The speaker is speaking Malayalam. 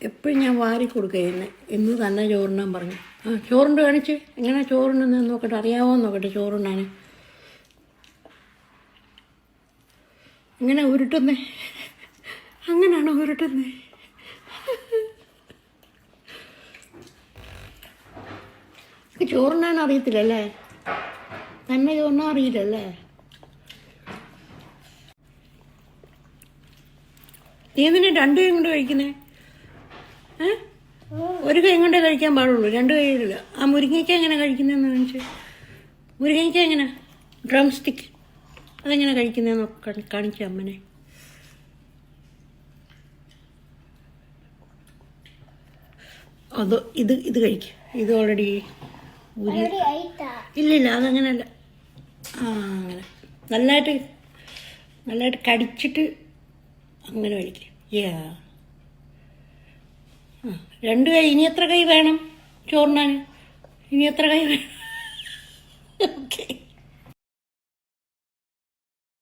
എപ്പോഴും ഞാൻ വാരി കൊടുക്കുകയെന്നെ ഇന്ന് തന്നെ ചോറുണ്ണാൻ പറഞ്ഞു. ആ ചോറുണ്ട് കാണിച്ച് എങ്ങനെ ചോറുണ്ടെന്ന് നോക്കട്ടെ, അറിയാമോ നോക്കട്ടെ ചോറുണ്ണാൻ എങ്ങനെ ഉരുട്ടുന്നേ. അങ്ങനെയാണോ ഉരുട്ടുന്നേ? ചോറുണ്ണാൻ അറിയത്തില്ലല്ലേ? തന്നെ ചോറുണ്ണാൻ അറിയില്ലല്ലേ? നീ എന്തിനാ രണ്ട് കൈ കൊണ്ട് കഴിക്കുന്നേ? ഒരു കൈ കൊണ്ടേ കഴിക്കാൻ പാടുള്ളൂ, രണ്ട് കൈയില്ല. ആ മുരിങ്ങയ്ക്ക എങ്ങനെ കഴിക്കുന്നതെന്ന് കാണിച്ച്. മുരിങ്ങയ്ക്ക എങ്ങനെ ഡ്രം സ്റ്റിക്ക് അതെങ്ങനെ കഴിക്കുന്നതെന്ന് കാണിച്ച അമ്മനെ. അതോ ഇത് കഴിക്കുക. ഇത് ഓൾറെഡി ഇല്ലില്ല, അതങ്ങനെയല്ല. ആ അങ്ങനെ നല്ലതായിട്ട് കടിച്ചിട്ട് അങ്ങനെ കഴിക്കുക. ആ രണ്ട് കൈ. ഇനി എത്ര കൈ വേണം ചോറിനാൻ? ഇനി എത്ര കൈ വേണം? ഓക്കെ.